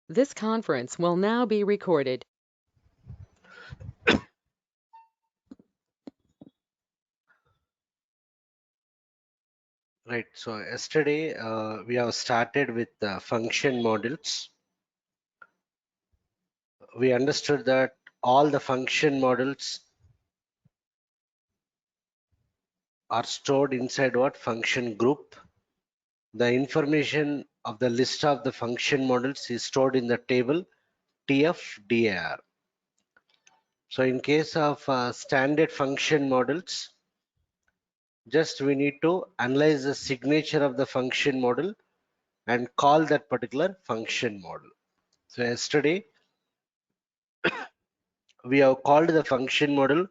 This conference will now be recorded. Right. So yesterday we have started with function models. We understood that all the function models are stored inside what function group. The information of the list of the function models is stored in the table TF-DAR. So in case of standard function models, just we need to analyze the signature of the function model and call that particular function model. So yesterday we have called the function model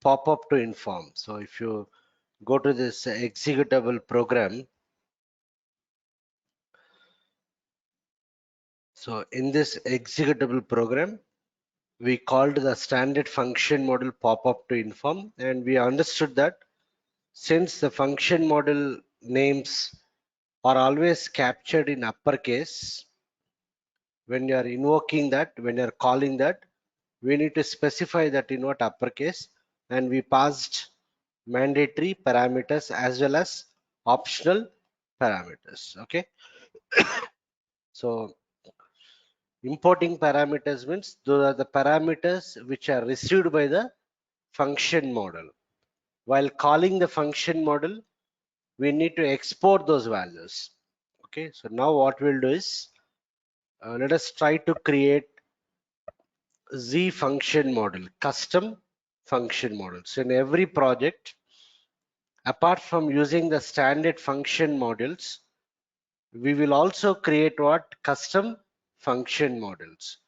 pop-up to inform. So if you go to this executable program, so in this executable program, we called the standard function model pop-up to inform, and we understood that since the function model names are always captured in uppercase, when you are invoking that, when you are calling that, we need to specify that in what uppercase, and we passed mandatory parameters as well as optional parameters. Okay, so importing parameters means those are the parameters which are received by the function model. While calling the function model, we need to export those values. Okay, so now what we'll do is let us try to create Z function model, custom function model. So in every project, apart from using the standard function models, we will also create what? Custom function models.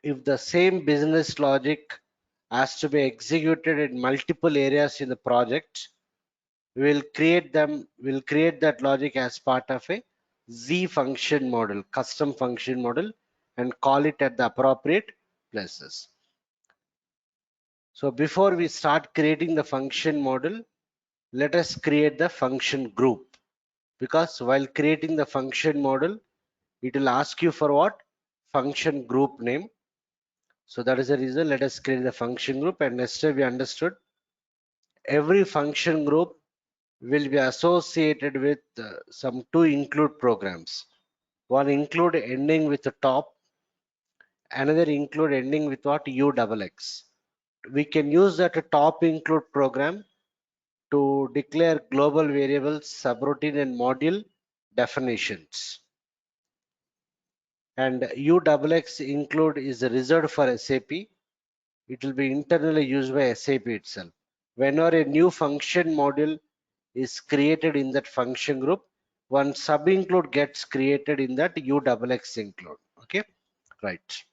If the same business logic has to be executed in multiple areas in the project, we'll create that logic as part of a Z function model, custom function model, and call it at the appropriate places. So before we start creating the function model, let us create the function group, because while creating the function model, it will ask you for what? Function group name. So that is the reason let us create the function group, and yesterday we understood every function group will be associated with some two include programs. One include ending with the top, another include ending with what? UXX. We can use that top include program to declare global variables, subroutine and module definitions. And UXX include is reserved for SAP. It will be internally used by SAP itself. Whenever a new function module is created in that function group, one sub include gets created in that UXX include. Okay, right.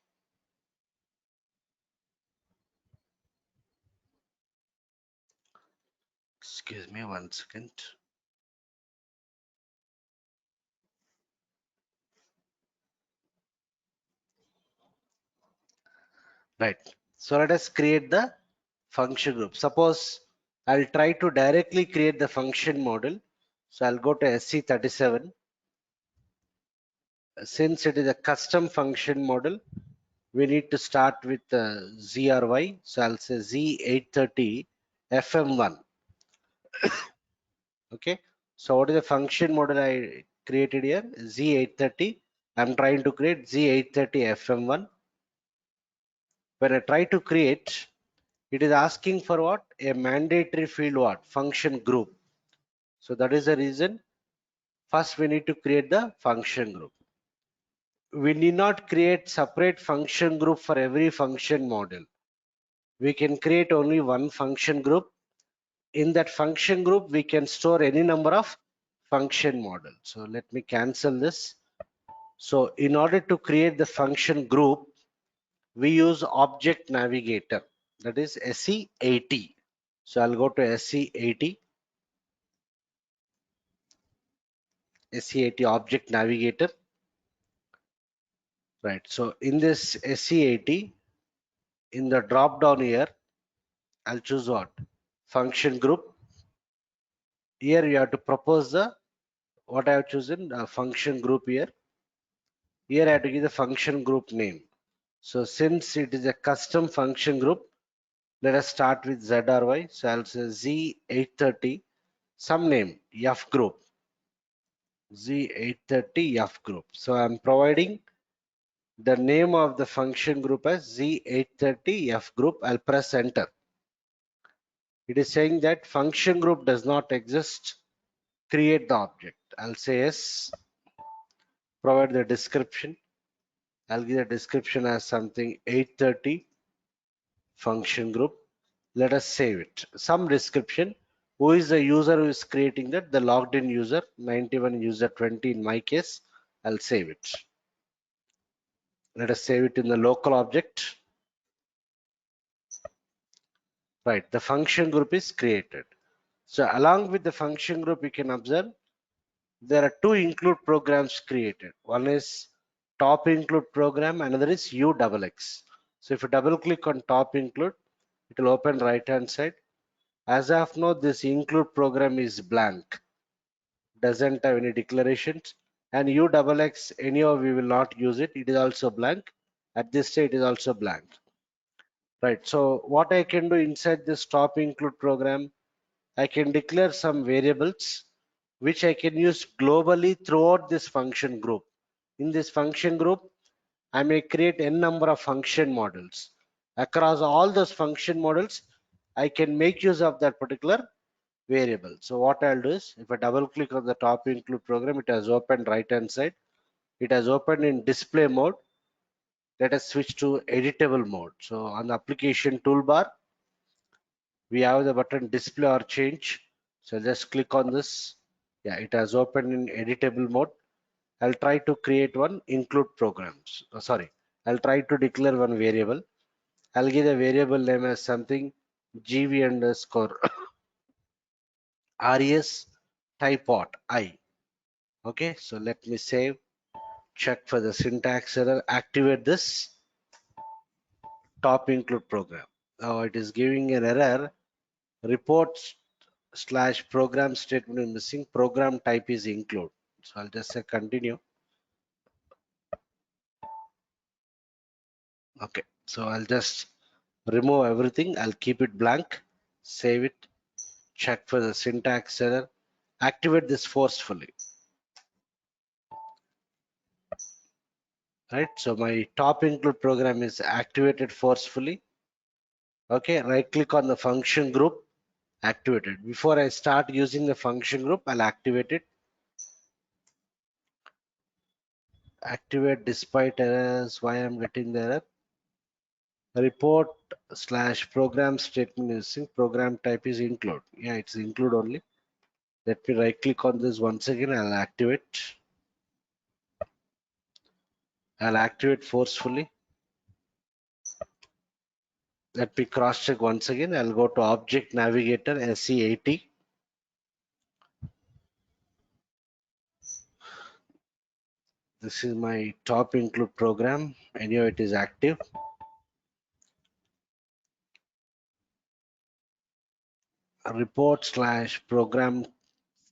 Excuse me 1 second. Right. So let us create the function group. Suppose I'll try to directly create the function model. So I'll go to SC37. Since it is a custom function model, we need to start with ZRY. So I'll say Z830 FM1. Okay. So what is the function model I created here? Z830. I'm trying to create Z830 FM1. When I try to create, it is asking for what? A mandatory field what? Function group. So that is the reason. First, we need to create the function group. We need not create separate function group for every function model. We can create only one function group. In that function group, we can store any number of function models. So let me cancel this. So in order to create the function group, we use Object Navigator, that is SE80. So I'll go to SE80, SE80 Object Navigator. Right. So in this SE80, in the drop down here, I'll choose what? Function group. Here you have to propose the what I have chosen function group here. Here I have to give the function group name. So since it is a custom function group, let us start with Z or Y. So I'll say Z830, some name, F group. Z830 F group. So I'm providing the name of the function group as Z830 F group. I'll press enter. It is saying that function group does not exist. Create the object. I'll say yes. Provide the description. I'll give the description as something 830 function group. Let us save it. Some description. Who is the user who is creating that? The logged in user, 91 user 20 in my case. I'll save it. Let us save it in the local object. Right, the function group is created. So along with the function group, you can observe there are two include programs created. One is top include program, another is UXX. So if you double click on top include, it will open right hand side. As of now, this include program is blank, doesn't have any declarations. And UXX, anyhow, we will not use it. It is also blank. At this stage, it is also blank. Right. So what I can do inside this top include program, I can declare some variables which I can use globally throughout this function group. In this function group, I may create n number of function models. Across all those function models, I can make use of that particular variable. So what I'll do is, if I double click on the top include program, it has opened right hand side. It has opened in display mode. Let us switch to editable mode. So on the application toolbar, we have the button display or change. So just click on this. Yeah, it has opened in editable mode. I'll try to create one include programs. Oh, sorry, I'll try to declare one variable. I'll give the variable name as something gv underscore res typot I. Okay, so let me save, check for the syntax error, activate this top include program. Now it is giving an error. Reports slash program statement is missing. Program type is include. So I'll just say continue. Okay, so I'll just remove everything. I'll keep it blank, save it, check for the syntax error, activate this forcefully. Right, so my top include program is activated forcefully. Okay, right click on the function group, activated. Before I start using the function group, I'll activate it. Activate despite errors. Why I'm getting the error? Report slash program statement is program type is include. Yeah, it's include only. Let me right click on this once again. I'll activate. I'll activate forcefully. Let me cross check once again. I'll go to Object Navigator SE80. This is my top include program. Anyhow, it is active. Report slash program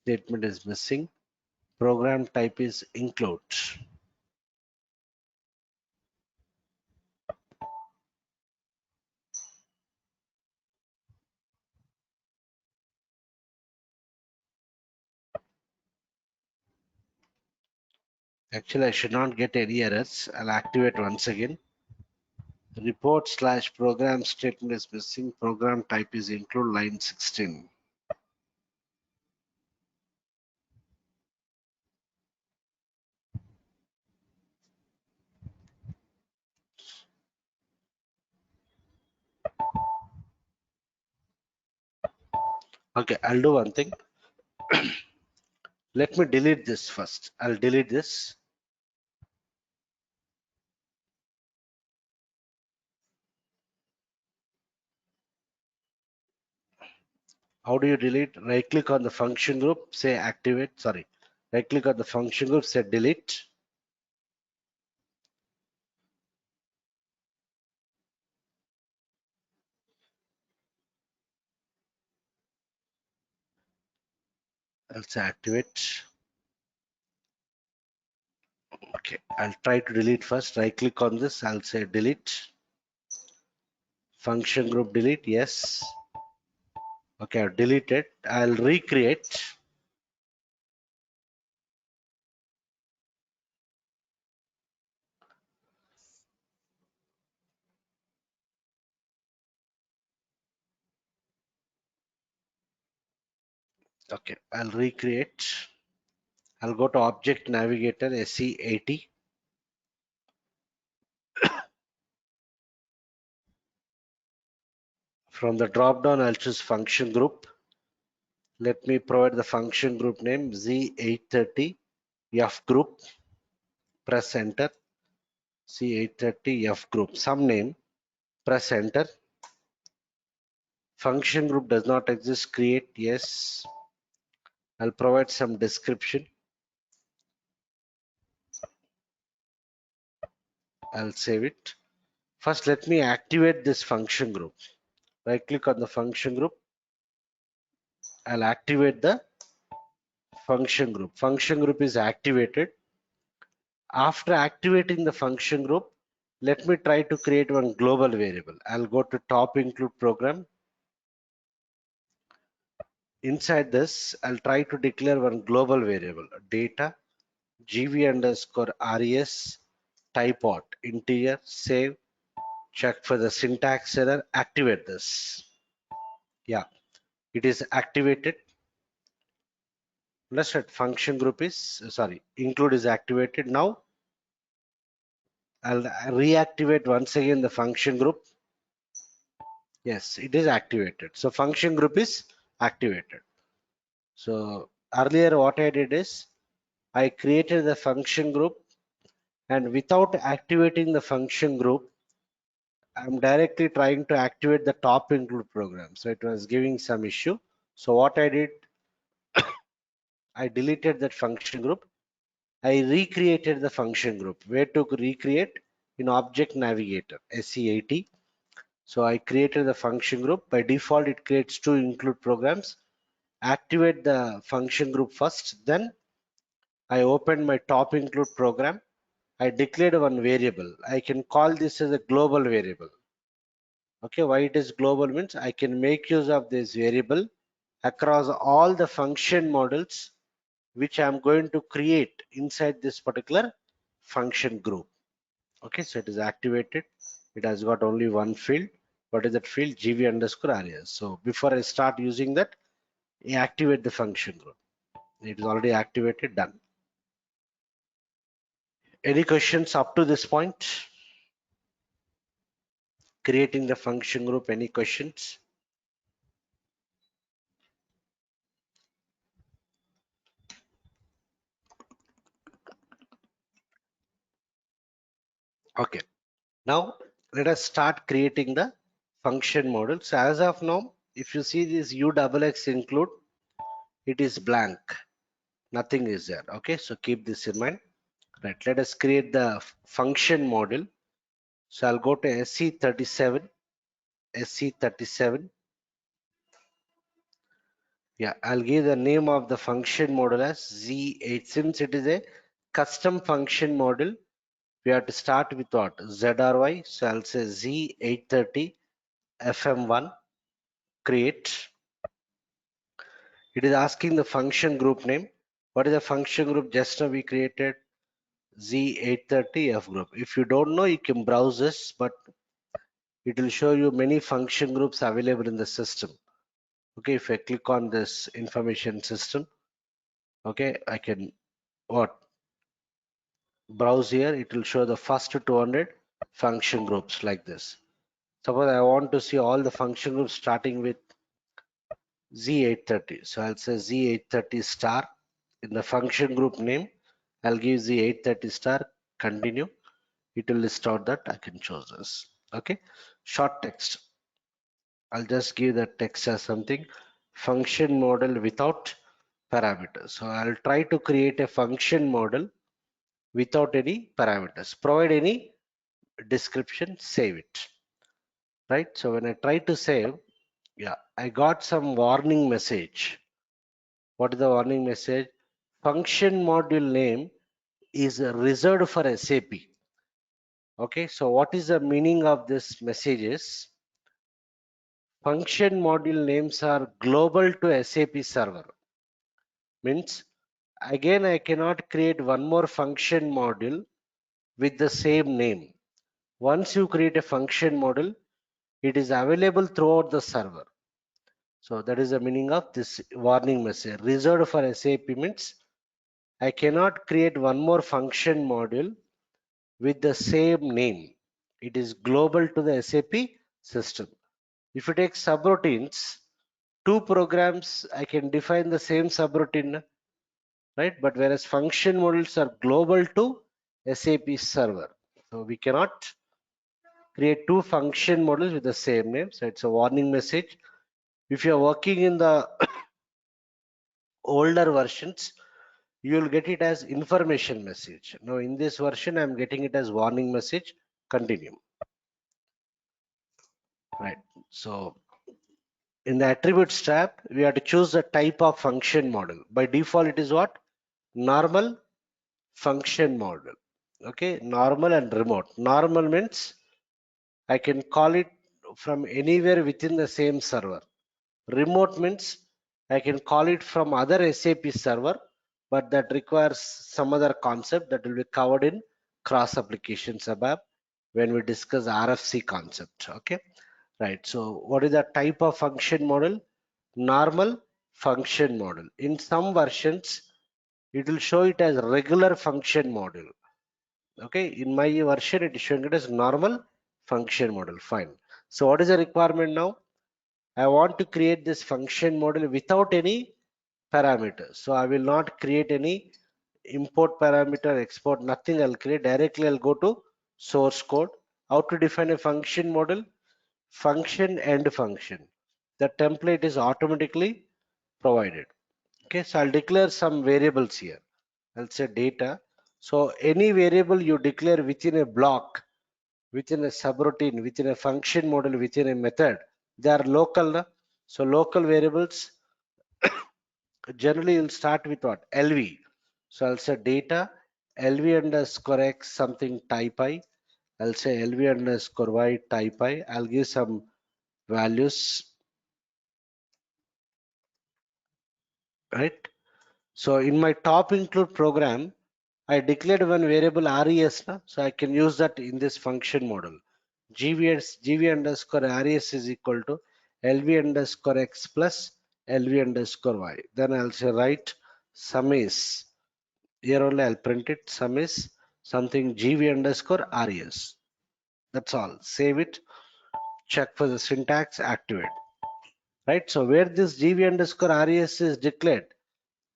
statement is missing. Program type is include. Actually, I should not get any errors. I'll activate once again. Report slash program statement is missing. Program type is include line 16. Okay, I'll do one thing. Let me delete this first. I'll delete this. How do you delete? Right click on the function group, say activate. Sorry. Right click on the function group, say delete. I'll say activate. Okay, I'll try to delete first. Right click on this, I'll say delete. Function group delete, yes. Okay, I've deleted. I'll recreate. Okay, I'll recreate. I'll go to Object Navigator SE80. From the drop down, I'll choose function group. Let me provide the function group name Z830 F group. Press enter. Z830 F group. Some name. Press enter. Function group does not exist. Create. Yes. I'll provide some description. I'll save it. First, let me activate this function group. Right click on the function group. I'll activate the function group. Function group is activated. After activating the function group, let me try to create one global variable. I'll go to top include program. Inside this, I'll try to declare one global variable, data, gv underscore res, typeout, integer, save, check for the syntax error, activate this. Yeah, it is activated. Understood. Function group is, sorry, include is activated. Now I'll reactivate once again the function group. Yes, it is activated. So function group is activated. So earlier what I did is I created the function group, and without activating the function group, I'm directly trying to activate the top include program. So it was giving some issue. So what I did, I deleted that function group. I recreated the function group. Where to recreate? In Object Navigator, SE80. So I created the function group. By default, it creates two include programs. Activate the function group first, then I opened my top include program. I declared one variable. I can call this as a global variable. Okay, why it is global means I can make use of this variable across all the function models which I'm going to create inside this particular function group. Okay, so it is activated. It has got only one field. What is that field? gv underscore res. So before I start using that, I activate the function group. It is already activated, done. Any questions up to this point? Creating the function group, any questions? Okay, now let us start creating the function model. So as of now, if you see this UXX include, it is blank, nothing is there. Okay, so keep this in mind. Right, let us create the function model. So I'll go to SE37, SE37. Yeah, I'll give the name of the function model as Z8. Since it is a custom function model, we have to start with what? ZRY. So I'll say Z830 FM1 create. It is asking the function group name. What is the function group? Just now we created Z830 F group. If you don't know, you can browse this, but it will show you many function groups available in the system. Okay, if I click on this information system, okay, I can what? Browse here. It will show the first 200 function groups like this. Suppose I want to see all the function groups starting with Z830. So I'll say Z830 star. In the function group name, I'll give Z830 star, continue. It will list out that I can choose this. Okay. Short text. I'll just give the text as something. Function model without parameters. So I'll try to create a function model without any parameters. Provide any description, save it. Right. So when I try to save, yeah, I got some warning message. What is the warning message? Function module name is reserved for SAP. Okay, so what is the meaning of this message is function module names are global to SAP server. Means again I cannot create one more function module with the same name. Once you create a function module, it is available throughout the server. So that is the meaning of this warning message. Reserved for SAP means I cannot create one more function module with the same name. It is global to the SAP system. If you take subroutines, two programs I can define the same subroutine, right? But whereas function modules are global to SAP server. So we cannot create two function modules with the same name. So it's a warning message. If you are working in the older versions, you will get it as information message. Now in this version, I'm getting it as warning message. Continue. Right. So in the attributes tab, we have to choose the type of function model. By default, it is what? Normal function model. Okay, normal and remote. Normal means I can call it from anywhere within the same server. Remote means I can call it from other SAP server, but that requires some other concept that will be covered in cross applications ABAP when we discuss RFC concept. Okay, right. So what is the type of function model? Normal function model. In some versions, it will show it as regular function model. Okay, in my version, it is showing it as normal function model. Fine. So what is the requirement now? I want to create this function model without any parameters. So I will not create any import parameter, export, nothing. I'll create directly. I'll go to source code. How to define a function model? Function and function. The template is automatically provided. Okay, so I'll declare some variables here. I'll say data. So any variable you declare within a block, within a subroutine, within a function model, within a method, they are local. Na? So local variables generally you'll start with what? LV. So I'll say data LV underscore X something type I. I'll say LV underscore Y type I. I'll give some values, right? So in my top include program, I declared one variable res, na? So I can use that in this function model. GV underscore res is equal to LV underscore X plus LV underscore Y. Then I'll say write sum is, here only I'll print it, sum is something GV underscore res. That's all. Save it, check for the syntax, activate. Right? So where this GV underscore res is declared,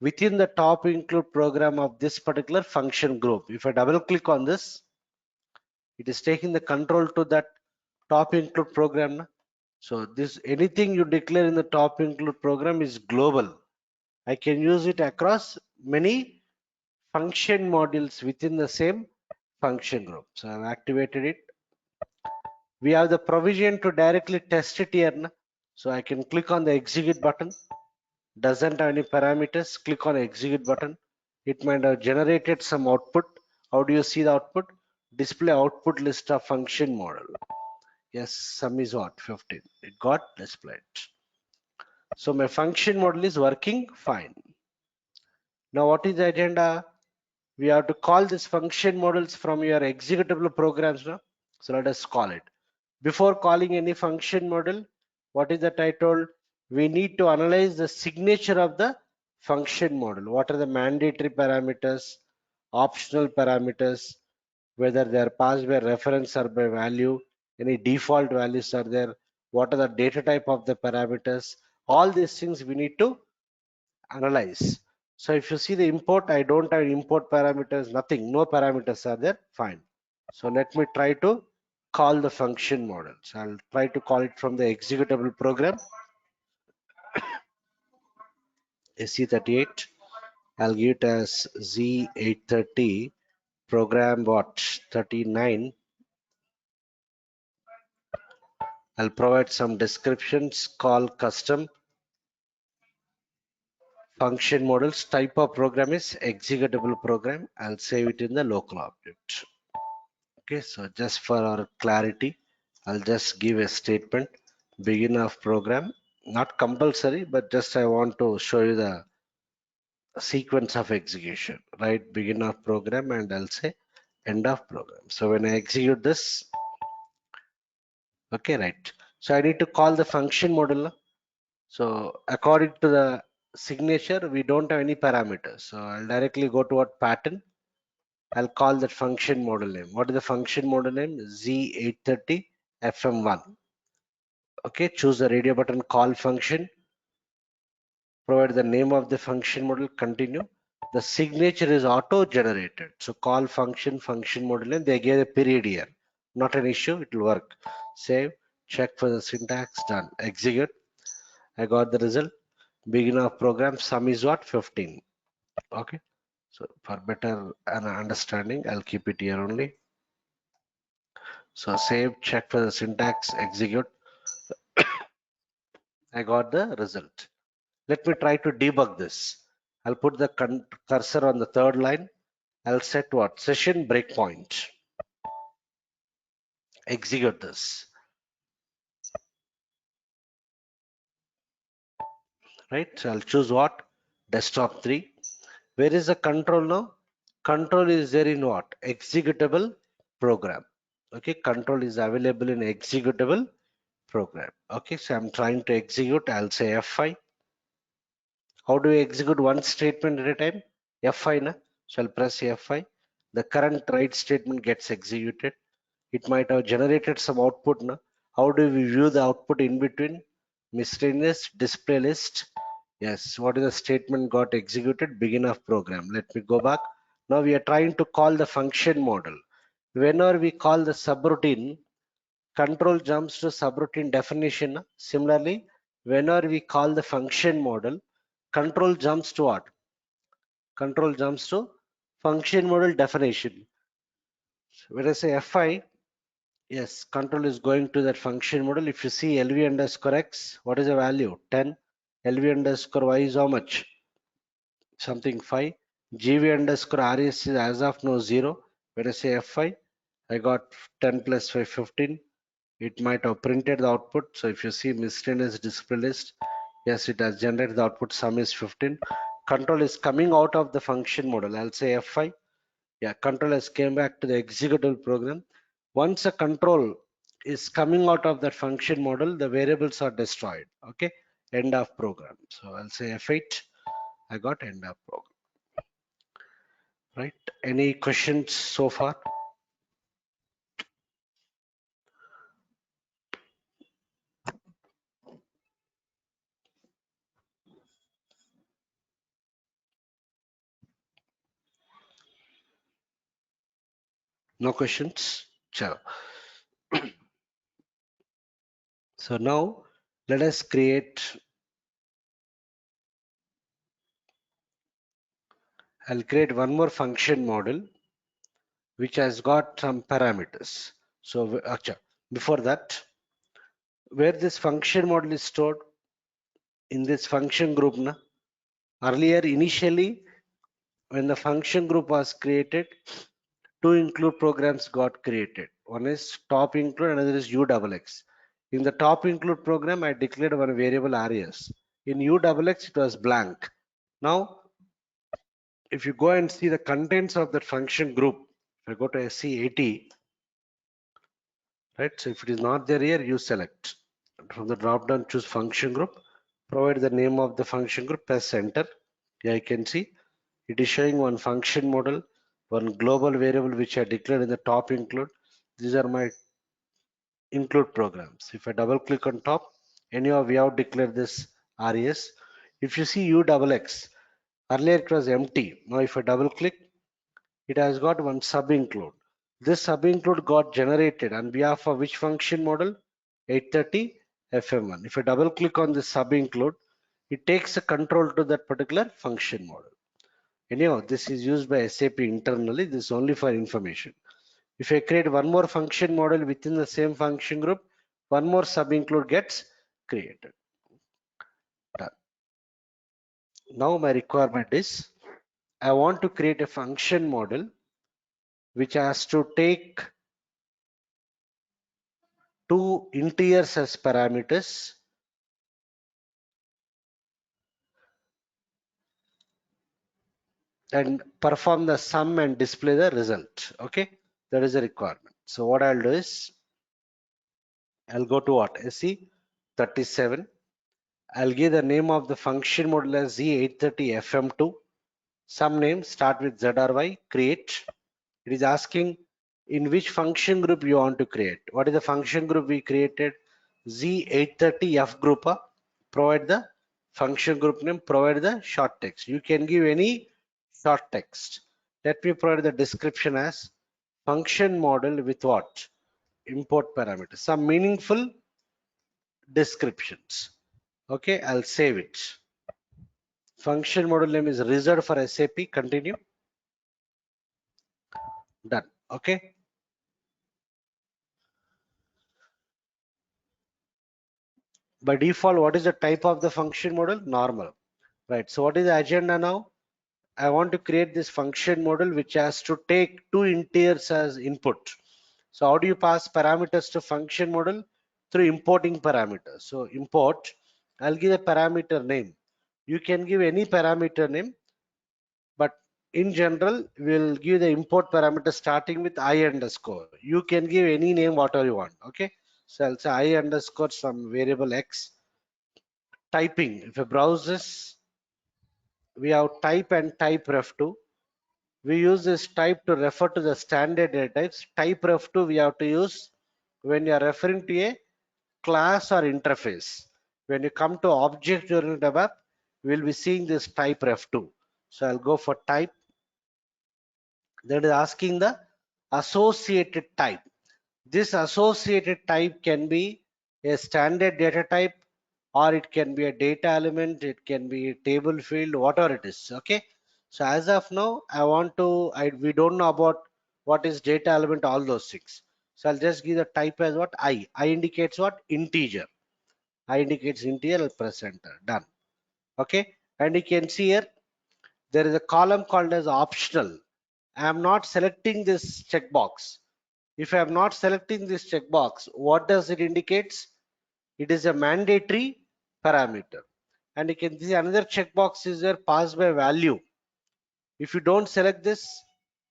within the top include program of this particular function group. If I double click on this, it is taking the control to that top include program. So this anything you declare in the top include program is global. I can use it across many function modules within the same function group. So I've activated it. We have the provision to directly test it here. So I can click on the execute button. Doesn't have any parameters. Click on execute button. It might have generated some output. How do you see the output? Display output list of function model. Yes, sum is what? 15. It got displayed. So my function model is working fine. Now what is the agenda? We have to call these function models from your executable programs now. So let us call it. Before calling any function model, what is that I told? We need to analyze the signature of the function model. What are the mandatory parameters, optional parameters, whether they are passed by reference or by value, any default values are there, what are the data type of the parameters, all these things we need to analyze. So if you see the import, I don't have import parameters, nothing, no parameters are there, fine. So let me try to call the function model. So I'll try to call it from the executable program, SE38. I'll give it as Z830 program what 39. I'll provide some descriptions, call custom function models. Type of program is executable program. I'll save it in the local object. Okay, so just for our clarity, I'll just give a statement, begin of program, not compulsory, but just I want to show you the sequence of execution, right? Begin of program and I'll say end of program. So when I execute this, okay, right. So I need to call the function model. So according to the signature, we don't have any parameters. So I'll directly go to what pattern. I'll call that function model name. What is the function model name? Z830 FM1. Okay, choose the radio button call function. Provide the name of the function model. Continue. The signature is auto generated. So call function model name. They gave a period here. Not an issue. It will work. Save. Check for the syntax. Done. Execute. I got the result. Begin of program. Sum is what? 15. Okay. So for better understanding, I'll keep it here only. So save, check for the syntax, execute. I got the result. Let me try to debug this. I'll put the cursor on the third line. I'll set what? Session breakpoint. Execute this. Right? So I'll choose what? Desktop 3. Where is the control now? Control is there in what? Executable program. Okay, control is available in executable program. Okay, so I'm trying to execute. I'll say F5. How do we execute one statement at a time? F5, na? So I'll press F5. The current write statement gets executed. It might have generated some output, na? How do we view the output in between? Miscellaneous display list. Yes, what is the statement got executed? Begin of program. Let me go back. Now we are trying to call the function model. Whenever we call the subroutine, control jumps to subroutine definition. Similarly, whenever we call the function model, control jumps to what? Control jumps to function model definition. When I say F5, yes, control is going to that function model. If you see LV underscore X, what is the value? 10. LV underscore Y is how much? Something 5. GV underscore RS is as of now 0. When I say F5, I got 10 plus 5, 15. It might have printed the output. So if you see miscellaneous display list, yes, it has generated the output. Sum is 15. Control is coming out of the function model. I'll say F5. Yeah, control has came back to the executable program. Once a control is coming out of that function model, the variables are destroyed. Okay, end of program. So I'll say F8. I got end of program. Right? Any questions so far? No questions? Chalo. So now let us create. I'll create one more function model which has got some parameters. So before that, where this function model is stored in this function group, na? Earlier, initially, when the function group was created, two include programs got created. One is top include, another is UXX. In the top include program, I declared one variable RS. In UXX, it was blank. Now, if you go and see the contents of that function group, if I go to SC80, right? So if it is not there here, you select. From the drop down, choose function group, provide the name of the function group, press enter. Here you can see it is showing one function model, one global variable which I declared in the top include. These are my include programs. If I double click on top, anyhow we have declared this RES. If you see UXX, earlier it was empty. Now if I double click, it has got one sub include. This sub include got generated on behalf of which function model? 830 FM1. If I double click on this sub include, it takes a control to that particular function model. Anyhow, this is used by SAP internally. This is only for information. If I create one more function model within the same function group, one more sub include gets created. Done. Now my requirement is I want to create a function model which has to take two integers as parameters and perform the sum and display the result. Okay, that is a requirement. So what I'll do is I'll go to what SE37. I'll give the name of the function model as Z830FM2. Some name start with Z or Y. Create. It is asking in which function group you want to create. What is the function group we created? Z830F group. Provide the function group name. Provide the short text. You can give any short text. Let me provide the description as function model with what? Import parameters. Some meaningful descriptions. Okay, I'll save it. Function model name is reserved for SAP. Continue. Done. Okay. By default, what is the type of the function model? Normal. Right. So what is the agenda now? I want to create this function model which has to take two integers as input. So how do you pass parameters to function model? Through importing parameters. So import, I'll give a parameter name. You can give any parameter name, but in general, we'll give the import parameter starting with I underscore. You can give any name whatever you want. Okay. So I'll say I underscore some variable X. Typing. If you browse this, we have type and type ref2. We use this type to refer to the standard data types. Type ref2 we have to use when you are referring to a class or interface. When you come to object-oriented ABAP, we'll be seeing this type ref2. So I'll go for type. That is asking the associated type. This associated type can be a standard data type, or it can be a data element, it can be a table field, whatever it is. Okay. So as of now, we don't know about what is data element, all those things. So I'll just give the type as what I. I indicates what? Integer. I indicates integer, I'll press enter. Done. Okay. And you can see here, there is a column called as optional. I am not selecting this checkbox. If I am not selecting this checkbox, what does it indicates? It is a mandatory parameter. And you can see another checkbox is there, passed by value. If you don't select this,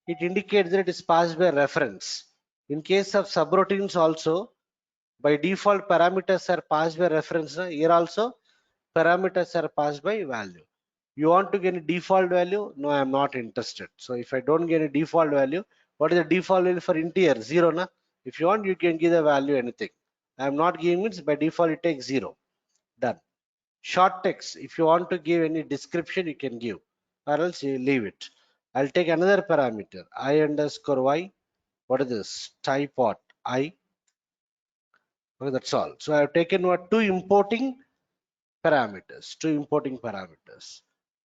it indicates that it is passed by reference. In case of subroutines also, by default parameters are passed by reference. Here also parameters are passed by value. You want to get a default value? No, I am not interested. So if I don't get a default value, what is the default value for integer? 0. Na? If you want, you can give the value anything. I am not giving it, by default it takes 0. Done. Short text. If you want to give any description, you can give, or else you leave it. I'll take another parameter. I underscore y. What is this? Type what? I. Okay, that's all. So I have taken what? Two importing parameters. Two importing parameters.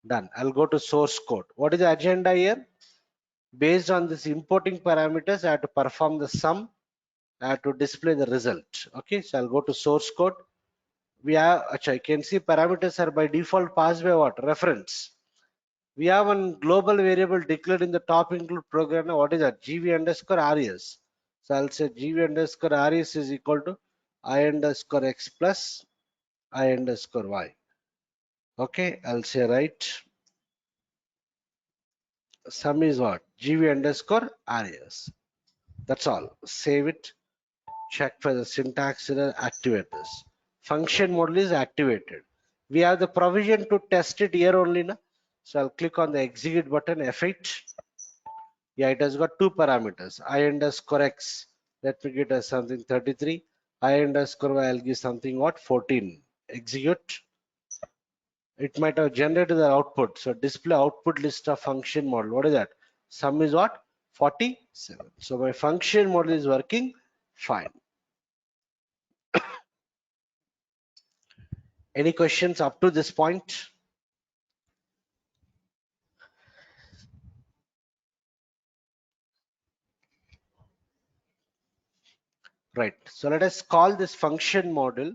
Done. I'll go to source code. What is the agenda here? Based on this importing parameters, I have to perform the sum. I have to display the result. Okay, so I'll go to source code. We have, I can see parameters are by default passed by what? Reference. We have one global variable declared in the top include program. What is that? gv underscore res. So I'll say gv underscore res is equal to I underscore x plus I underscore y. Okay, I'll say right. Sum is what? gv underscore res. That's all. Save it. Check for the syntax error. Activate this. Function model is activated. We have the provision to test it here only. Na? So I'll click on the execute button F8. Yeah, it has got two parameters. I underscore x. Let me get as something 33. I underscore y. I'll give something what? 14. Execute. It might have generated the output. So display output list of function model. What is that? Sum is what? 47. So my function model is working fine. Any questions up to this point? Right. So let us call this function model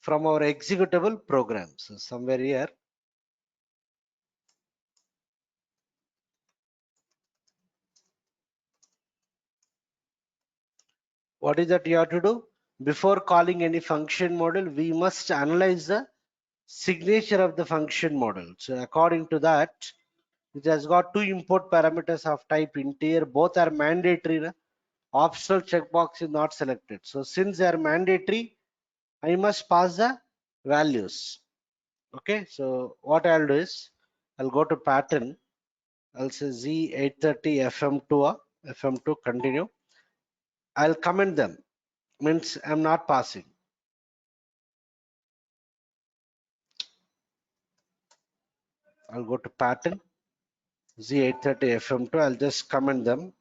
from our executable program. So somewhere here, What is that you have to do? Before calling any function model, we must analyze the signature of the function model. So according to that, it has got two import parameters of type integer. Both are mandatory. Optional checkbox is not selected. So since they are mandatory, I must pass the values. Okay, so what I'll do is I'll go to pattern. I'll say Z830 FM2, FM2 continue. I'll comment them, means I'm not passing. I'll go to pattern Z830 FM2. I'll just comment them,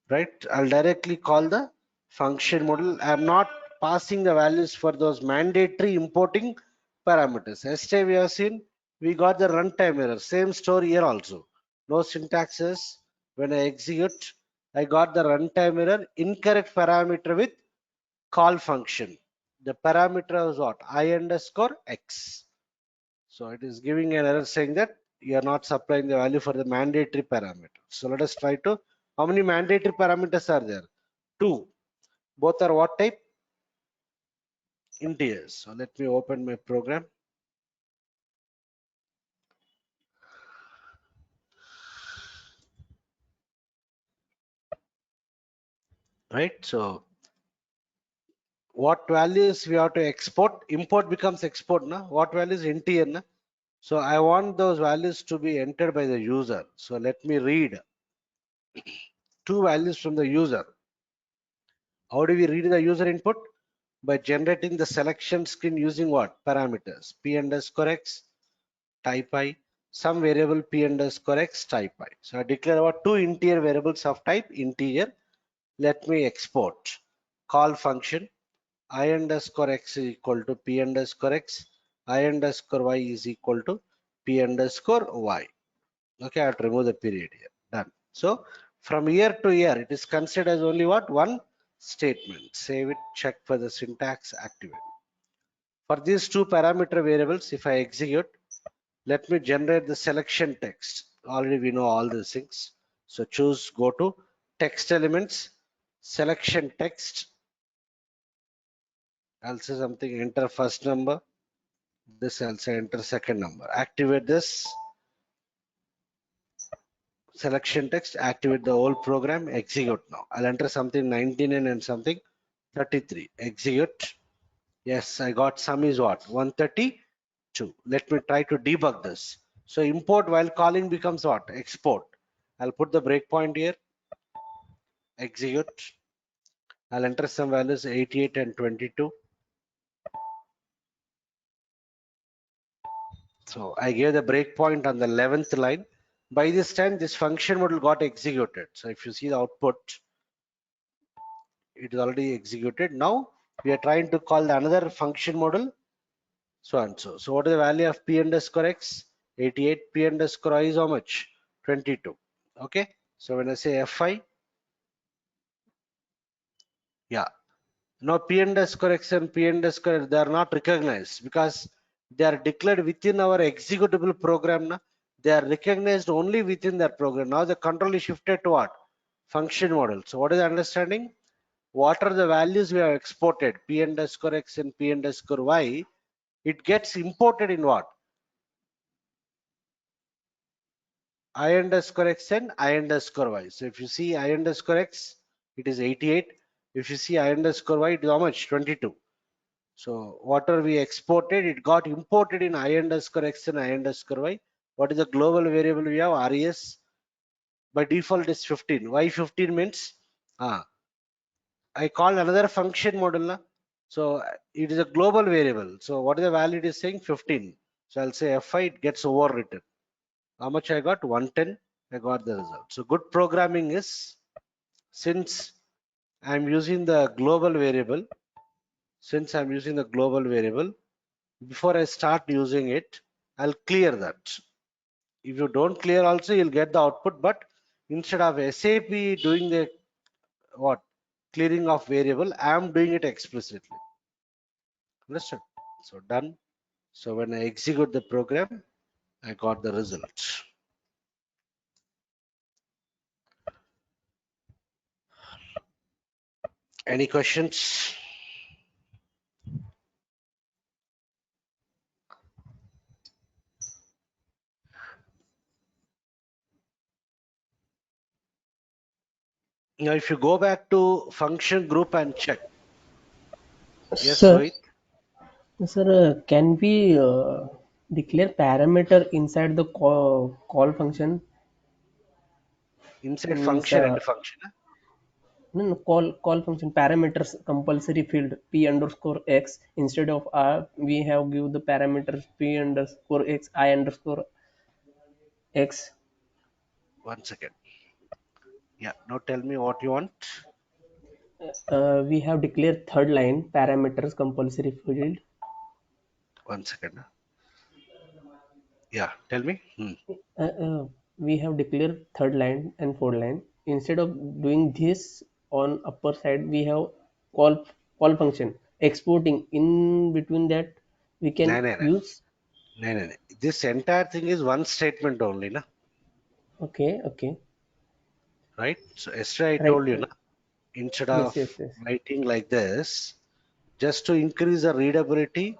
right? I'll directly call the function model. I'm not passing the values for those mandatory importing parameters. Yesterday we have seen we got the runtime error. Same story here also. No syntaxes. When I execute, I got the runtime error, incorrect parameter with call function. The parameter was what? I underscore X. So it is giving an error saying that you are not supplying the value for the mandatory parameter. So let us try to, how many mandatory parameters are there? Two. Both are what type? Integers. So let me open my program. Right. So what values we have to export? Import becomes export. Na? What values? Integer. Na? So I want those values to be entered by the user. So let me read two values from the user. How do we read the user input? By generating the selection screen using what? Parameters. P underscore X, type I, some variable P underscore X, type I. So I declare what? Two integer variables of type integer. Let me export. Call function I underscore X is equal to P underscore X. I underscore Y is equal to P underscore Y. Okay, I have to remove the period here. Done. So from year to year, it is considered as only what? One statement. Save it, check for the syntax, activate. For these two parameter variables, if I execute, let me generate the selection text. Already we know all these things. So choose, go to text elements, selection text. I'll say something, enter first number. This I'll say enter second number. Activate this selection text, activate the whole program, execute now. I'll enter something 99 and something 33. Execute. Yes, I got sum is what? 132. Let me try to debug this. So import while calling becomes what? Export. I'll put the breakpoint here. Execute. I'll enter some values 88 and 22. So I gave the breakpoint on the 11th line. By this time, this function model got executed. So if you see the output, it is already executed. Now we are trying to call the another function model, so and so. So what is the value of P underscore X? 88. P underscore Y is how much? 22. Okay. So when I say Fi, yeah. Now P underscore X and P underscore they are not recognized because they are declared within our executable program. Na? They are recognized only within that program. Now the control is shifted to what? Function model. So what is the understanding? What are the values we have exported? P underscore X and P underscore Y. It gets imported in what? I underscore X and I underscore Y. So if you see I underscore X, it is 88. If you see I underscore Y, it is how much? 22. So whatever we exported, it got imported in I underscore X and I underscore Y. What is the global variable we have? RES. By default is 15. Why 15 means? I call another function model. Na? So it is a global variable. So what is the value it is saying? 15. So I'll say Fi, it gets overwritten. How much I got? 110. I got the result. So good programming is, since I'm using the global variable, before I start using it, I'll clear that. If you don't clear also, you'll get the output, but instead of SAP doing the what? Clearing of variable, I am doing it explicitly. Understood? So done. So when I execute the program, I got the result. Any questions? Now, if you go back to function group and check. Yes, Sir, Rohit. can we declare parameter inside the call function? Inside Means function and function. no, no, call function parameters compulsory field p underscore x instead of r we have give the parameters p underscore x I underscore x. One second. Yeah. Now tell me what you want. We have declared third line parameters compulsory field. One second. Yeah. Tell me. We have declared third line and fourth line. Instead of doing this on upper side, we have call call function exporting. In between that, we No, can no, no. use. No, no, no. This entire thing is one statement only, na? Okay, okay, Right? So yesterday I right. told you, na? Instead Yes, of yes, yes. writing like this, just to increase the readability,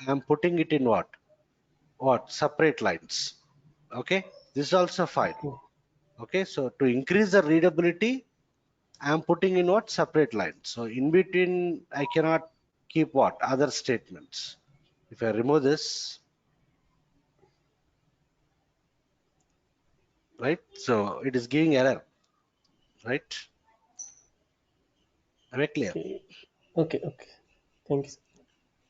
I'm putting it in what? What? Separate lines. Okay? This is also fine. Okay, Okay? So to increase the readability, I'm putting in what? Separate lines. So in between, I cannot keep what? Other statements. If I remove this, right? So it is giving error, right? Am I clear? okay, okay, okay. Thank you, sir.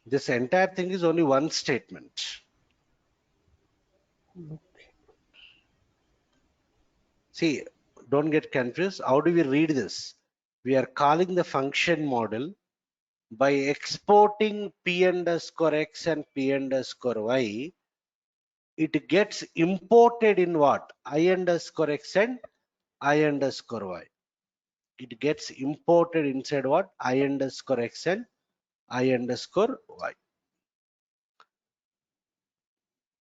This entire thing is only one statement. See, don't get confused. How do we read this? We are calling the function model by exporting p underscore x and p underscore y. It gets imported in what? I underscore x and I underscore y. It gets imported inside what? I underscore x and I underscore y.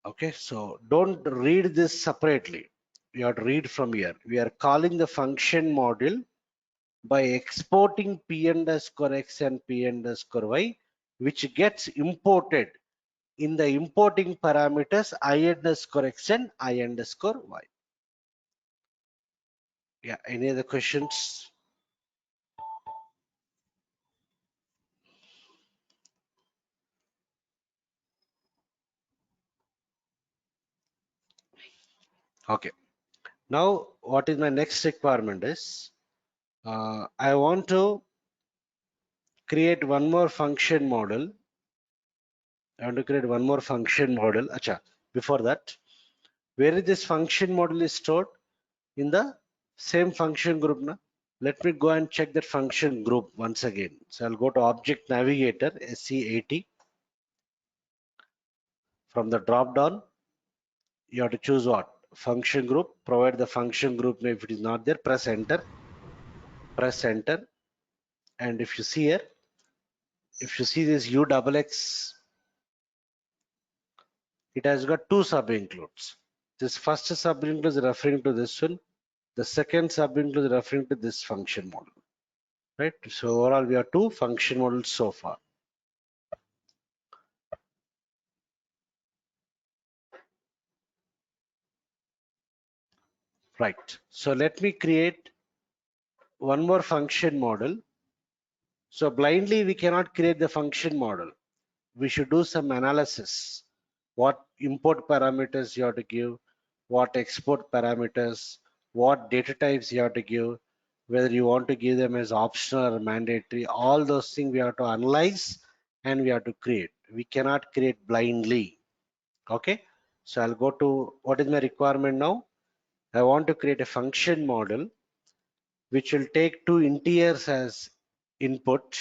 Okay, so don't read this separately. You have to read from here. We are calling the function model by exporting p underscore x and p underscore y, which gets imported in the importing parameters I underscore x and I underscore y. Yeah, any other questions? Okay, now what is my next requirement is I want to create one more function model. I want to create one more function model. Acha, before that, where is this function model is stored? In the same function group. Na? Let me go and check that function group once again. So I'll go to Object Navigator, SC80. From the drop down, you have to choose what? Function group. Provide the function group name. If it is not there, press enter. Press enter. And if you see here, if you see this UXX, it has got two sub includes. This first sub include is referring to this one. The second sub include is referring to this function model. Right? So overall, we have two function models so far. Right. So let me create one more function model. So blindly, we cannot create the function model. We should do some analysis. What import parameters you have to give, what export parameters, what data types you have to give, whether you want to give them as optional or mandatory. All those things we have to analyze and we have to create. We cannot create blindly. Okay. So I'll go to what is my requirement now. I want to create a function model which will take two integers as input.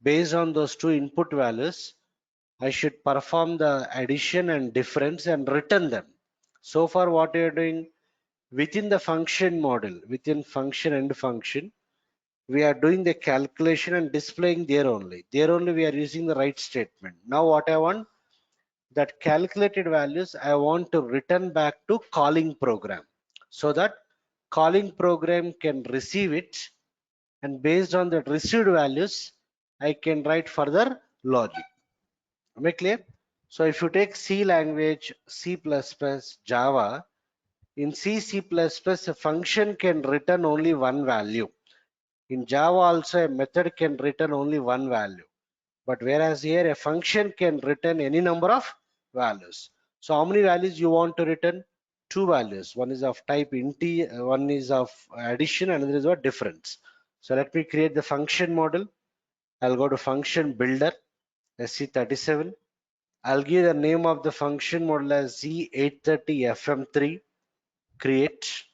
Based on those two input values, I should perform the addition and difference and return them. So far, what we are doing within the function model, within function and function, we are doing the calculation and displaying there only. There only we are using the right statement. Now what I want, that calculated values, I want to return back to calling program so that calling program can receive it and based on the received values, I can write further logic. Am I clear? So if you take C language, C++, Java, in C++, a function can return only one value. In Java also, a method can return only one value. But whereas here, a function can return any number of values. So how many values you want to return? Two values. One is of type integer, one is of addition, and another is of difference. So let me create the function model. I'll go to function builder, SC37. I'll give the name of the function model as Z830FM3. Create.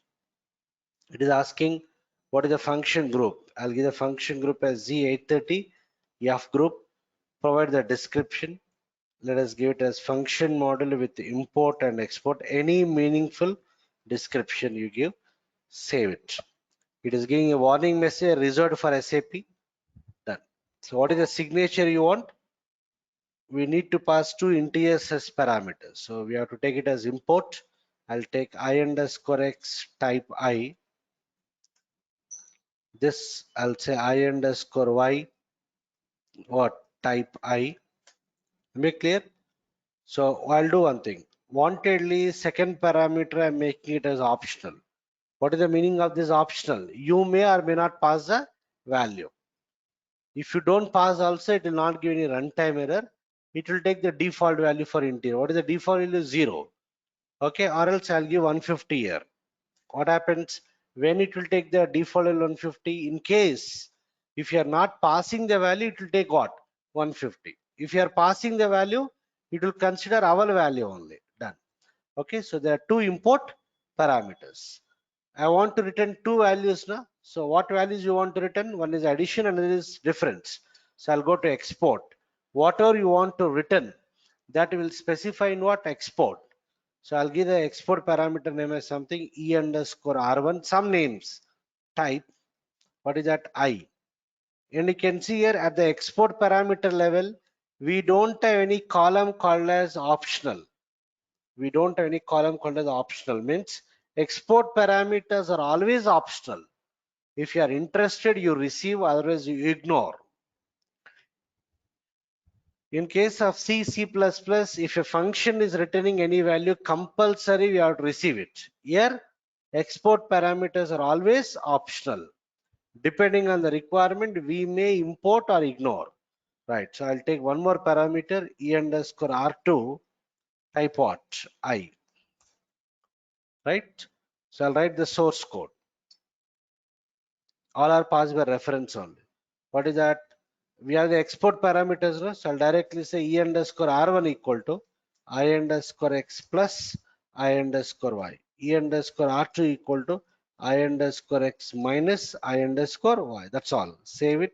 It is asking what is the function group. I'll give the function group as Z830 F group. Provide the description. Let us give it as function model with import and export. Any meaningful description you give, save it. It is giving a warning message reserved for SAP. Done. So what is the signature you want? We need to pass two integers as parameters. So we have to take it as import. I'll take I underscore x type I. This I'll say I underscore y what type I. Make clear? So I'll do one thing. Wantedly, second parameter I'm making it as optional. What is the meaning of this optional? You may or may not pass the value. If you don't pass also, it will not give any runtime error. It will take the default value for integer. What is the default value? 0. Okay, or else I'll give 150 here. What happens when it will take the default value 150? In case if you are not passing the value, it will take what? 150. If you are passing the value, it will consider our value only. Done. Okay, so there are two import parameters. I want to return two values now. So what values you want to return? One is addition and another is difference. So I'll go to export. Whatever you want to return, that will specify in what export. So I'll give the export parameter name as something E underscore R1, some names, type, what is that? I. And you can see here at the export parameter level, we don't have any column called as optional. We don't have any column called as optional, means export parameters are always optional. If you are interested, you receive, otherwise you ignore. In case of C, C++, if a function is returning any value, compulsory we have to receive it. Here, export parameters are always optional. Depending on the requirement, we may import or ignore. Right, so I'll take one more parameter, E underscore R2, type what? I. Right, so I'll write the source code. All are passed by reference only. What is that? We have the export parameters, no? So I'll directly say E underscore R1 equal to I underscore X plus I underscore Y. E underscore R2 equal to I underscore X minus I underscore Y. That's all. Save it.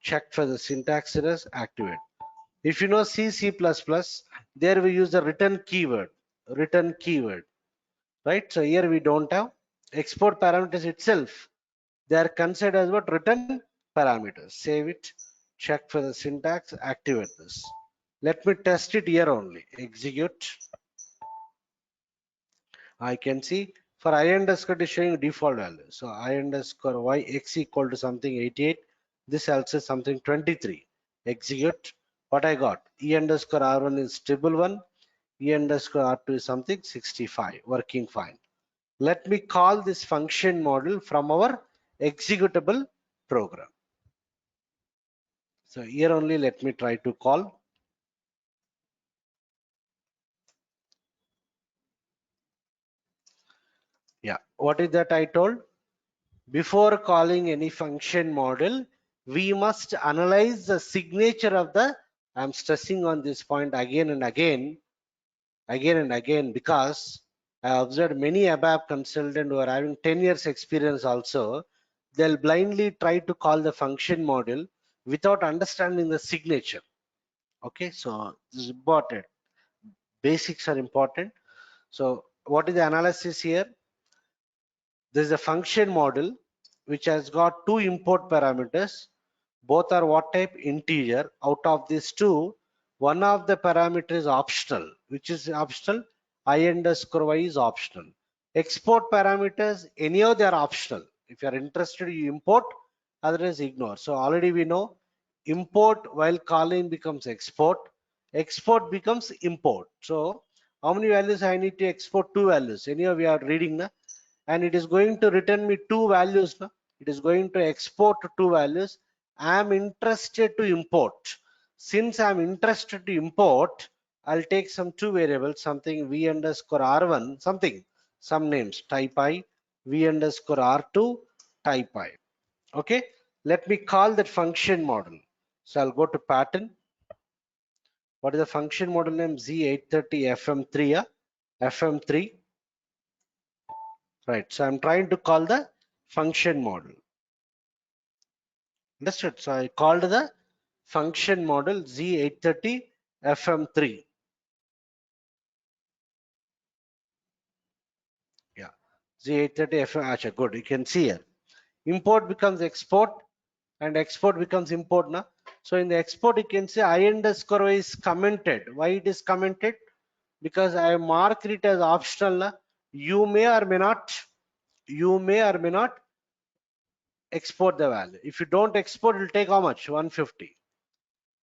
Check for the syntax errors. Activate. If you know C, C++, there we use the return keyword. Return keyword. Right? So here we don't have export parameters itself. They are considered as what? Return parameters. Save it, check for the syntax, activate this. Let me test it here only. Execute. I can see for I underscore is showing default value. So I underscore y x equal to something 88. This also something 23. Execute. What I got? E underscore R1 is stable 1. E underscore R2 is something 65. Working fine. Let me call this function model from our executable program. So here only let me try to call. Yeah, what is that I told? Before calling any function model, we must analyze the signature of the, I'm stressing on this point again and again, because I observed many ABAP consultants who are having 10 years experience also, they'll blindly try to call the function model without understanding the signature. Okay, so this is important. Basics are important. So what is the analysis here? There is a function model which has got two import parameters. Both are what type? Integer. Out of these two, one of the parameter is optional. Which is optional? I underscore y is optional. Export parameters, any of they are optional. If you are interested, you import. otherwise ignore. So already we know import while calling becomes export, export becomes import. So how many values I need to export? Two values. Anyhow we are reading na, and it is going to return me two values na. It is going to export two values. I am interested to import. Since I am interested to import, I'll take some two variables, something v underscore r1, something, some names, type I, v underscore r2, type I. Okay, let me call that function model. So I'll go to pattern. What is the function model name? Z830 FM3, yeah? FM3, right? So I'm trying to call the function model. Understood? So I called the function model Z830 FM3. Yeah, Z830 FM. Achha, good. You can see here. Import becomes export, and export becomes import now. So in the export, you can say I underscore y is commented. Why it is commented? Because I mark it as optional na. You may or may not, you may or may not export the value. If you don't export, it will take how much? 150.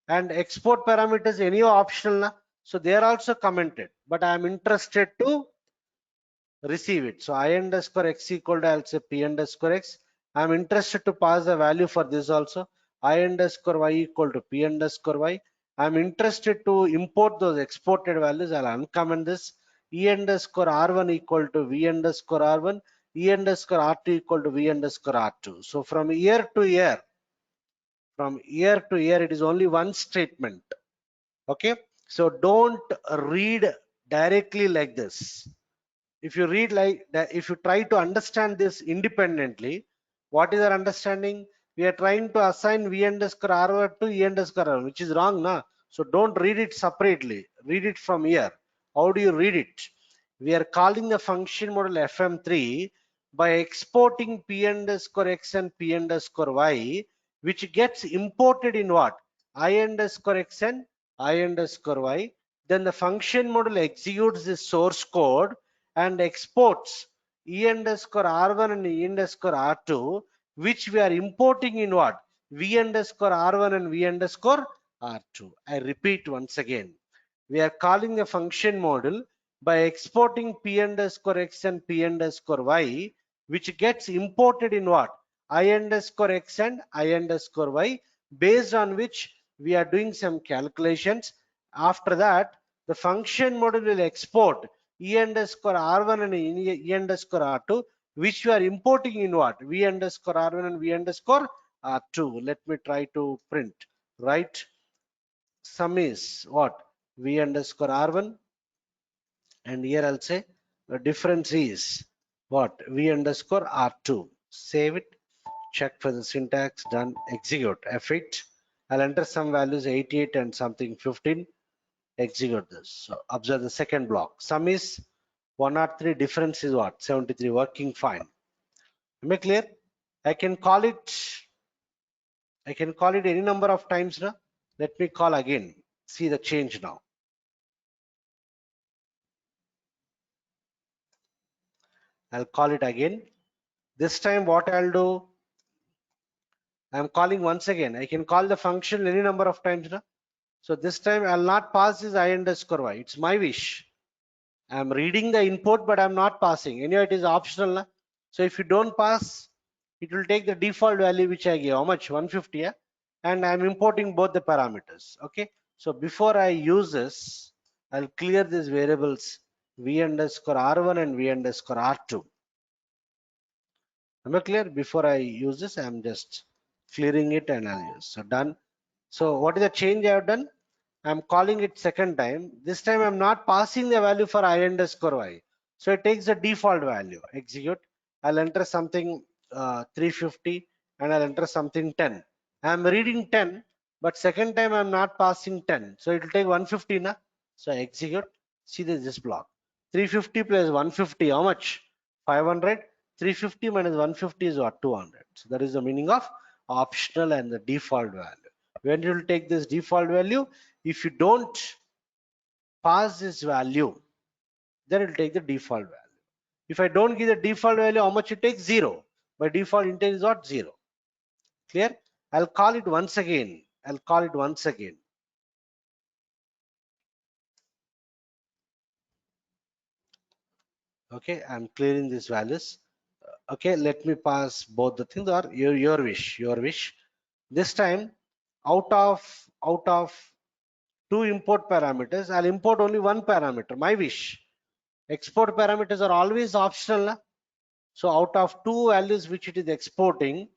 And export parameters any optional na. So they are also commented, but I am interested to receive it. So I underscore x equal to, I'll say p underscore x. I'm interested to pass the value for this also. I underscore y equal to p underscore y. I'm interested to import those exported values. I'll uncomment this. E underscore r1 equal to v underscore r1. E underscore r2 equal to v underscore r2. So from year to year, it is only one statement. Okay. So don't read directly like this. If you read like that, if you try to understand this independently, what is our understanding? We are trying to assign v underscore r to e underscore r, which is wrong na. So don't read it separately, read it from here. How do you read it? We are calling the function model fm3 by exporting p underscore x and p underscore y, which gets imported in what? I underscore x and I underscore y. Then the function model executes the source code and exports e underscore r1 and e underscore r2, which we are importing in what? V underscore r1 and v underscore r2. I repeat once again. We are calling the function model by exporting p underscore x and p underscore y, which gets imported in what? I underscore x and I underscore y, based on which we are doing some calculations. After that, the function model will export e underscore r1 and e underscore r2, which we are importing in what? V underscore r1 and v underscore r2. Let me try to print. Right? Sum is what? V underscore r1, and here I'll say the difference is what? V underscore r2. Save it. Check for the syntax. Done. Execute. F8. I'll enter some values 88 and something 15. Execute this. So observe the second block. Sum is 103, difference is what? 73, working fine. Am I clear? I can call it any number of times now. Let me call again. See the change now. I'll call it again. This time what I'll do, I'm calling once again. I can call the function any number of times now. So this time I'll not pass this I underscore y. It's my wish. I'm reading the input, but I'm not passing. Anyway, it is optional. Na? So if you don't pass, it will take the default value which I gave. How much? 150. Yeah? And I'm importing both the parameters. Okay. So before I use this, I'll clear these variables v underscore r1 and v underscore r2. Am I clear? Before I use this, I'm just clearing it and I'll use. So done. So what is the change I have done? I'm calling it second time. This time I'm not passing the value for I underscore y. So it takes the default value. Execute. I'll enter something 350 and I'll enter something 10. I'm reading 10, but second time I'm not passing 10. So it will take 150 na. So execute. See this block. 350 plus 150, how much? 500. 350 minus 150 is what? 200. So that is the meaning of optional and the default value. When you will take this default value, if you don't pass this value, then it will take the default value. If I don't give the default value, how much it takes? 0. By default intent is what? 0. Clear? I'll call it once again. I'll call it once again. Okay, I'm clearing these values. Okay, let me pass both the things, or your wish, your wish. This time, out of two import parameters, I'll import only one parameter, my wish. Export parameters are always optional. Na? So out of two values which it is exporting,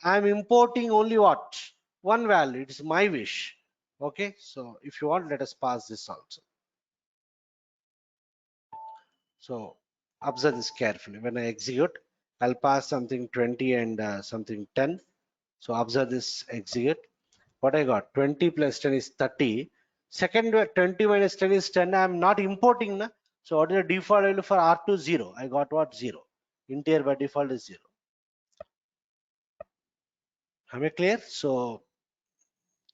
I'm importing only what? One value. It is my wish. Okay, so if you want, let us pass this also. So observe this carefully. When I execute, I'll pass something 20 and something 10. So observe this execute. What I got? 20 plus 10 is 30. Second, 20 minus 10 is 10. I'm not importing. Na? So what is the default value for R2? 0. I got what? 0. Integer by default is 0. Am I clear? So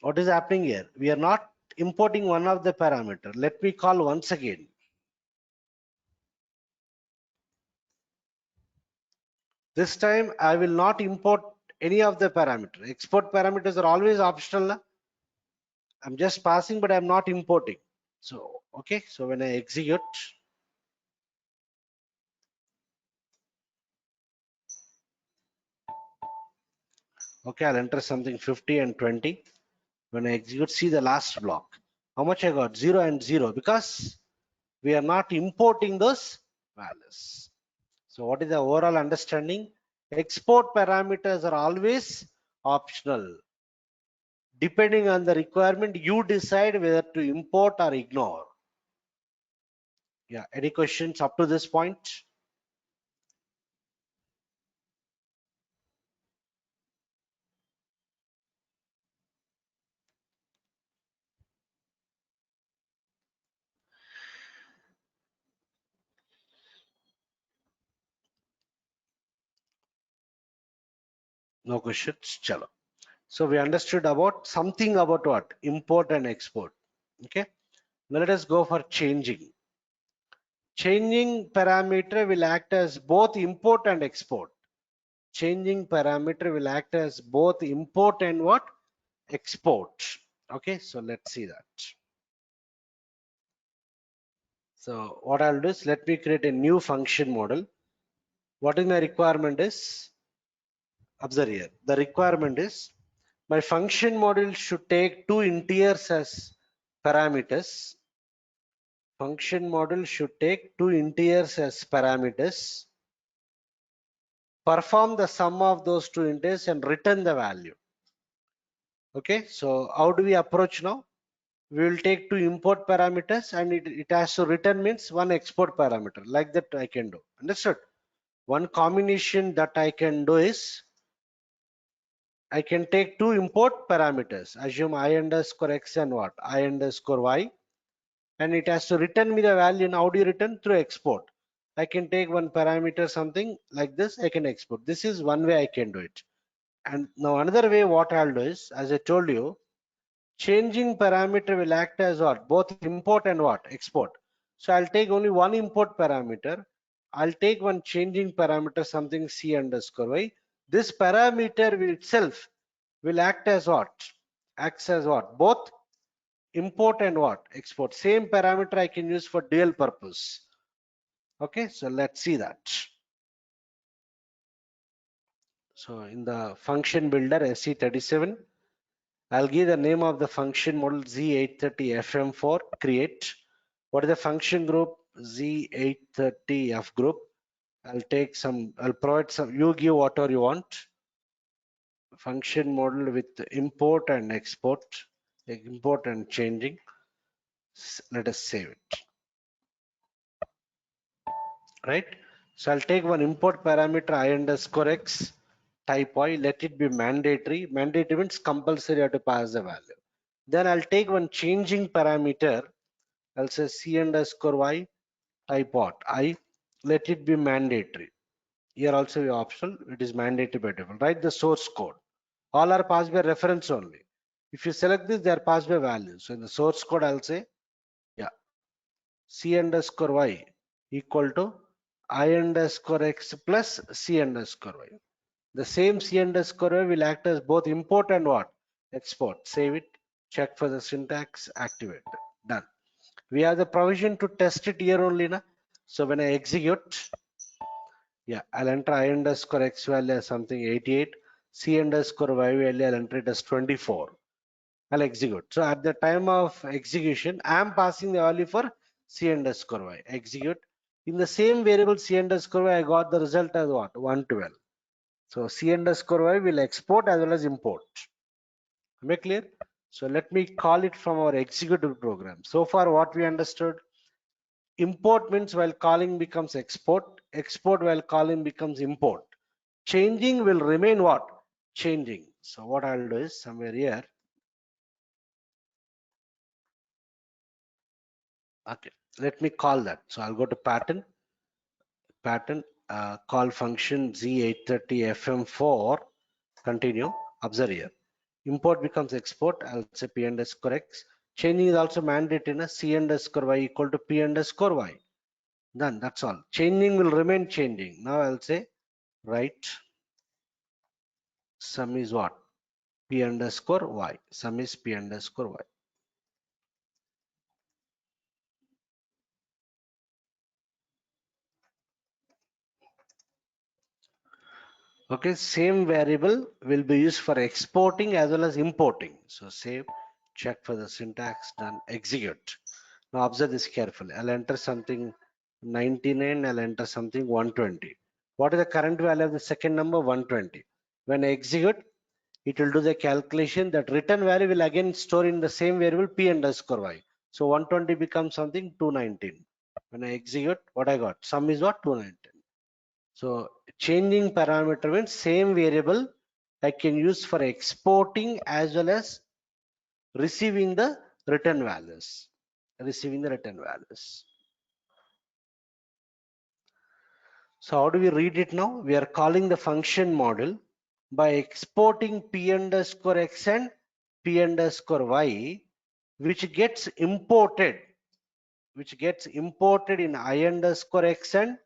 what is happening here? We are not importing one of the parameter. Let me call once again. This time I will not import any of the parameter. Export parameters are always optional. Na? I'm just passing, but I'm not importing. So, okay. So when I execute, okay, I'll enter something 50 and 20. When I execute, see the last block. How much I got? 0 and 0 because we are not importing those values. So what is the overall understanding? Export parameters are always optional. Depending on the requirement, you decide whether to import or ignore. Yeah, any questions up to this point? No questions? Chalo. So we understood about something about what? Import and export. Okay. Now let us go for changing. Changing parameter will act as both import and export. Changing parameter will act as both import and what? Export. Okay, so let's see that. So what I'll do is let me create a new function model. What is my requirement is, observe here, the requirement is my function model should take two integers as parameters. Function model should take two integers as parameters, perform the sum of those two integers and return the value. Okay, so how do we approach now? We will take two import parameters and it has to return means one export parameter. Like that I can do. Understood? One combination that I can do is I can take two import parameters. Assume I underscore x and what? I underscore y. And it has to return me the value. And how do you return? Through export. I can take one parameter, something like this. I can export. This is one way I can do it. And now another way what I'll do is, as I told you, changing parameter will act as what? Both import and what? Export. So I'll take only one import parameter. I'll take one changing parameter, something c underscore y. This parameter will itself will act as what? Acts as what? Both import and what? Export. Same parameter I can use for dual purpose. Okay, so let's see that. So in the function builder SE37, I'll give the name of the function model Z830FM4 create. What is the function group? Z830F group. I'll provide some, you give whatever you want. Function model with import and export, import and changing. Let us save it. Right? So I'll take one import parameter I underscore x type y, let it be mandatory. Mandatory means compulsory you have to pass the value. Then I'll take one changing parameter. I'll say c underscore y type what? I, let it be mandatory. Here also be optional, it is mandatory by default. Write the source code. All are passed by reference only. If you select this, they are passed by values. So in the source code, I'll say, yeah, c underscore y equal to I underscore x plus c underscore y. The same C underscore will act as both import and what? Export. Save it, check for the syntax, activate. Done. We have the provision to test it here only. Na? So when I execute, yeah, I'll enter I underscore X value as something 88, C underscore Y value I'll enter it as 24. I'll execute. So at the time of execution, I'm passing the value for C underscore Y. Execute. In the same variable C underscore Y, I got the result as what? 112. So C underscore Y will export as well as import. Am I clear? So let me call it from our executive program. So far what we understood, import means while calling becomes export, export while calling becomes import. Changing will remain what? Changing. So what I'll do is somewhere here, okay, let me call that. So I'll go to pattern, call function z830fm4, continue, observe here. Import becomes export, I'll say p underscore x. Changing is also mandatory in a c underscore y equal to p underscore y. Done, that's all. Changing will remain changing. Now I'll say write sum is what? P underscore y. Sum is p underscore y. Okay, same variable will be used for exporting as well as importing. So save, check for the syntax, done, execute. Now observe this carefully. I'll enter something 99, I'll enter something 120. What is the current value of the second number? 120. When I execute, it will do the calculation. That return value will again store in the same variable p underscore y. So 120 becomes something 219. When I execute, what I got? Sum is what? 219. So changing parameter means same variable I can use for exporting as well as receiving the return values. Receiving the return values. So how do we read it now? We are calling the function model by exporting p underscore x and p underscore y, which gets imported in I underscore x and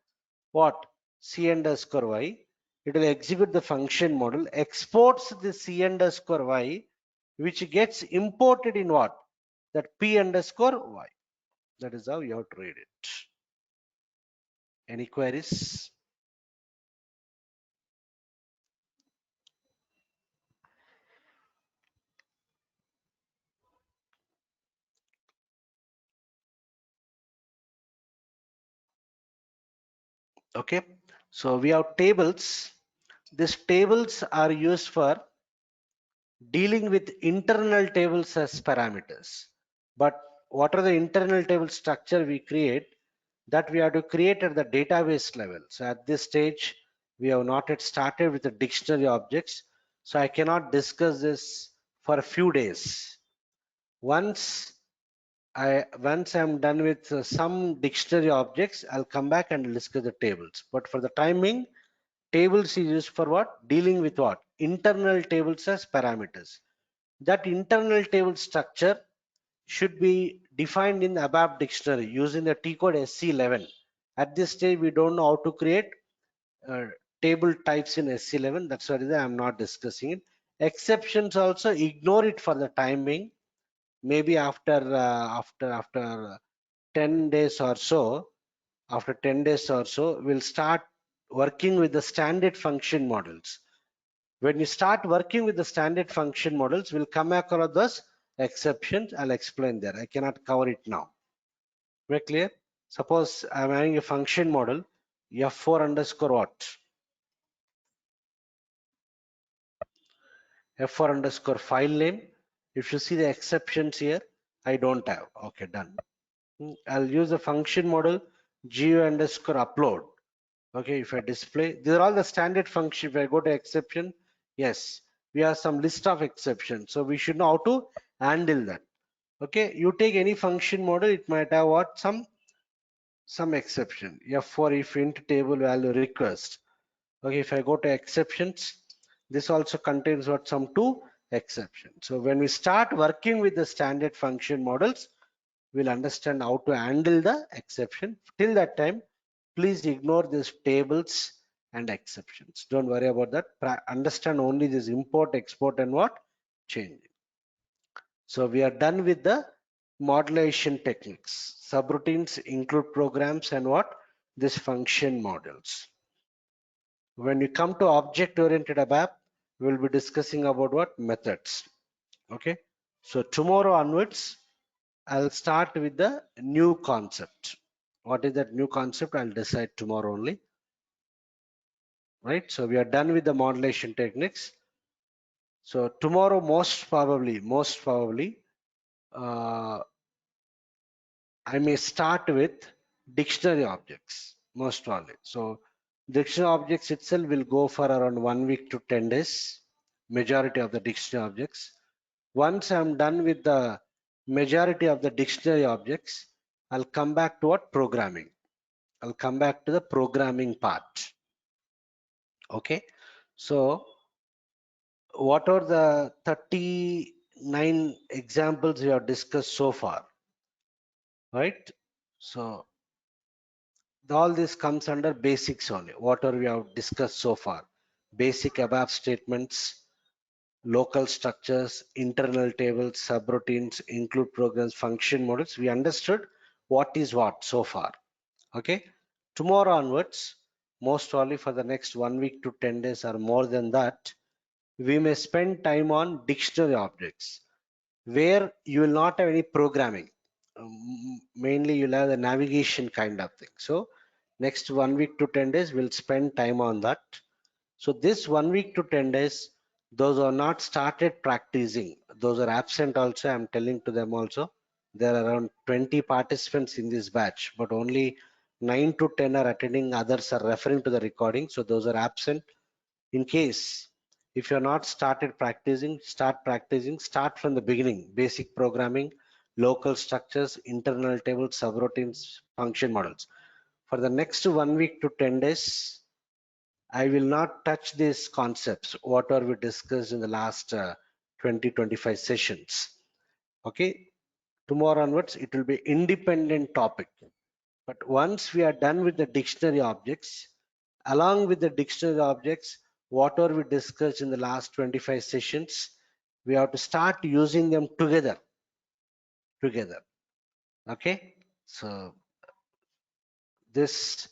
what? C underscore y. It will execute the function model, exports the C underscore y, which gets imported in what? That P underscore y. That is how you have to read it. Any queries? Okay. So we have tables. These tables are used for dealing with internal tables as parameters. But what are the internal table structure we create? That we have to create at the database level. So at this stage, we have not yet started with the dictionary objects. So I cannot discuss this for a few days. Once I'm done with some dictionary objects, I'll come back and discuss the tables. But for the timing, tables is used for what? Dealing with what? Internal tables as parameters. That internal table structure should be defined in the ABAP dictionary using the T code SC11. At this stage, we don't know how to create uh, table types in SC11. That's why I'm not discussing it. Exceptions also ignore it for the time being. Maybe after 10 days or so, we'll start working with the standard function models. When you start working with the standard function models, we'll come across those exceptions. I'll explain there. I cannot cover it now. Very clear? Suppose I'm having a function model, f4 underscore what? f4 underscore file name. If you see the exceptions here, I don't have. Okay, done. I'll use the function model geo underscore upload. Okay, if I display, these are all the standard function. If I go to exception, yes, we have some list of exceptions. So we should know how to handle that. Okay, you take any function model, it might have what? Some exception. F4 if int table value request. Okay, if I go to exceptions, this also contains what? Some two exceptions. So when we start working with the standard function models, we'll understand how to handle the exception. Till that time, please ignore these tables and exceptions. Don't worry about that. Understand only this import, export, and what? Changing. So we are done with the modulation techniques. Subroutines include programs and what? This function models. When we come to object-oriented ABAP, we will be discussing about what? Methods. Okay. So tomorrow onwards, I'll start with the new concept. What is that new concept? I'll decide tomorrow only. Right. So we are done with the modulation techniques. So tomorrow, most probably, uh, I may start with dictionary objects, most probably. So dictionary objects itself will go for around 1 week to 10 days, majority of the dictionary objects. Once I'm done with the majority of the dictionary objects, I'll come back to what? Programming. I'll come back to the programming part. Okay. So what are the 39 examples we have discussed so far? Right. So all this comes under basics only, whatever we have discussed so far. Basic ABAP statements, local structures, internal tables, subroutines, include programs, function models. We understood what is what so far. Okay. Tomorrow onwards, most probably for the next 1 week to 10 days or more than that, we may spend time on dictionary objects where you will not have any programming. Mainly you'll have the navigation kind of thing. So next 1 week to 10 days, we'll spend time on that. So this 1 week to 10 days, those are not started practicing, those are absent also. I'm telling to them also. There are around 20 participants in this batch, but only 9 to 10 are attending. Others are referring to the recording. So those are absent. In case if you're not started practicing, start from the beginning. Basic programming, local structures, internal tables, subroutines, function models. For the next 1 week to 10 days, I will not touch these concepts, what are we discussed in the last 20-25 sessions. Okay, tomorrow onwards, it will be independent topic. But once we are done with the dictionary objects, along with the dictionary objects, whatever we discussed in the last 25 sessions, we have to start using them together. Okay, so this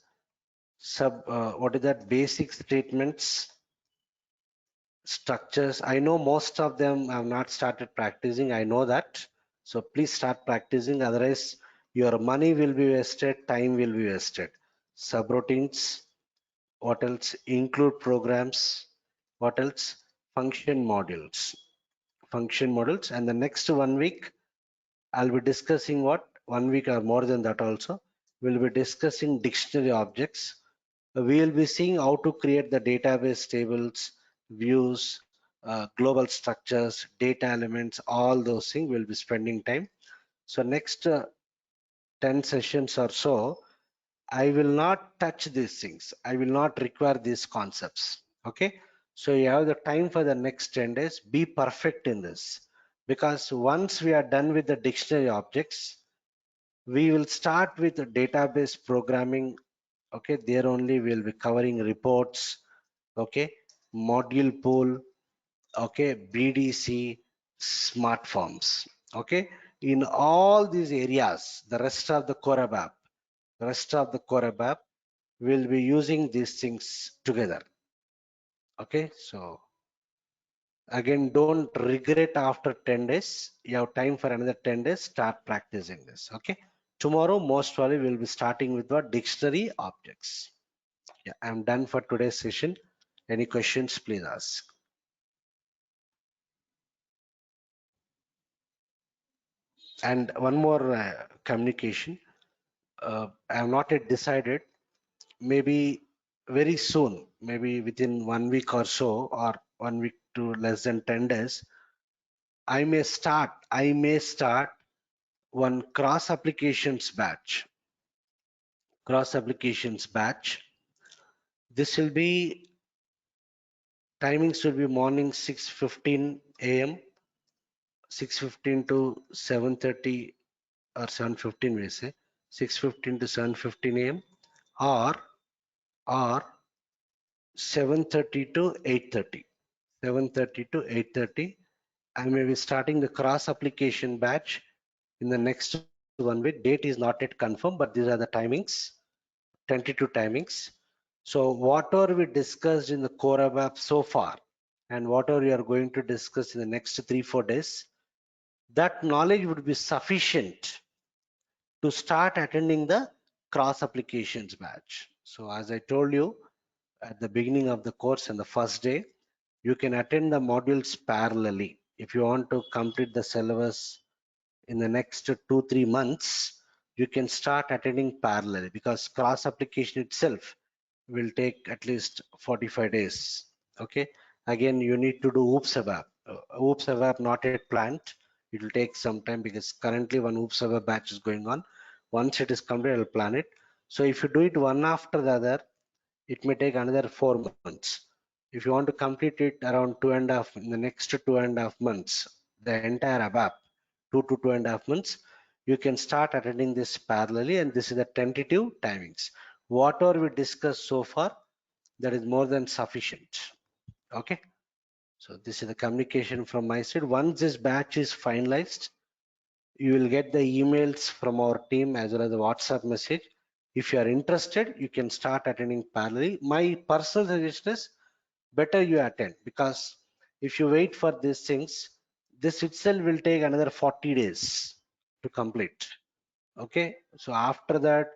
what is that? Basic statements, structures. I know most of them have not started practicing. I know that. So please start practicing. Otherwise, your money will be wasted, time will be wasted. Subroutines. What else? Include programs. What else? Function modules. And the next 1 week, I'll be discussing what? 1 week or more than that also. We'll be discussing dictionary objects. We will be seeing how to create the database tables, views, global structures, data elements, all those things. We'll be spending time. So next 10 sessions or so, I will not touch these things. I will not require these concepts. Okay. So you have the time for the next 10 days. Be perfect in this. Because once we are done with the dictionary objects, we will start with the database programming. Okay. There only we'll be covering reports. Okay. Module pool. Okay. BDC, smart forms. Okay. In all these areas, the rest of the core ABAP will be using these things together. Okay, so again, don't regret after 10 days. You have time for another 10 days. Start practicing this. Okay, tomorrow most probably we'll be starting with what? Dictionary objects. Yeah, I'm done for today's session. Any questions, please ask. And one more communication. I have not yet decided. Maybe very soon, maybe within 1 week or so, or 1 week to less than 10 days, I may start one cross applications batch. This will be, timings will be morning 6:15 a.m., 6:15 to 7:30 or 7:15 we say, 6:15 to 7:15 a.m., or 7:30 to 8:30. 7:30 to 8:30. I may be starting the cross application batch in the next 1 week. Date is not yet confirmed, but these are the timings, tentative timings. So whatever we discussed in the Core Abap so far, and whatever we are going to discuss in the next 3-4 days, that knowledge would be sufficient to start attending the cross applications batch. So as I told you at the beginning of the course and the first day, you can attend the modules parallelly. If you want to complete the syllabus in the next 2-3 months, you can start attending parallelly, because cross application itself will take at least 45 days. Okay. Again, you need to do oops abap. Oops abap not yet planned. It will take some time, because currently one oops abap batch is going on. Once it is complete, I'll plan it. So if you do it one after the other, it may take another 4 months. If you want to complete it around 2.5 in the next 2.5 months, the entire ABAP, 2 to 2.5 months, you can start attending this parallelly, and this is the tentative timings. Whatever we discussed so far, that is more than sufficient. Okay. So this is the communication from my side. Once this batch is finalized, you will get the emails from our team as well as the WhatsApp message. If you are interested, you can start attending parallelly. My personal suggestion is better you attend, because if you wait for these things, this itself will take another 40 days to complete. Okay, so after that,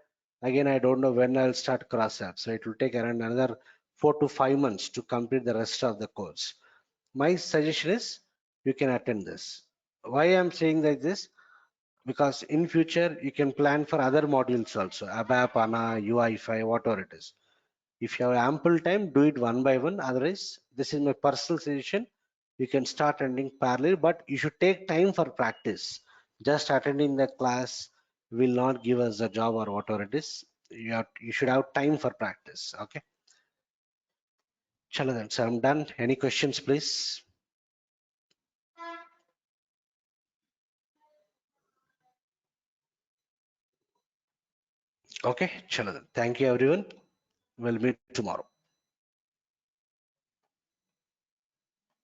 again, I don't know when I'll start cross app. So it will take around another 4 to 5 months to complete the rest of the course. My suggestion is you can attend this. Why I'm saying like this? Because in future you can plan for other modules also, ABAP, ANA, UI5, whatever it is. If you have ample time, do it one by one. Otherwise, this is my personal suggestion. You can start attending parallel, but you should take time for practice. Just attending the class will not give us a job or whatever it is. You should have time for practice. Okay. Chalo then, so I'm done. Any questions, please? Okay, chalo then. Thank you, everyone. We'll meet tomorrow.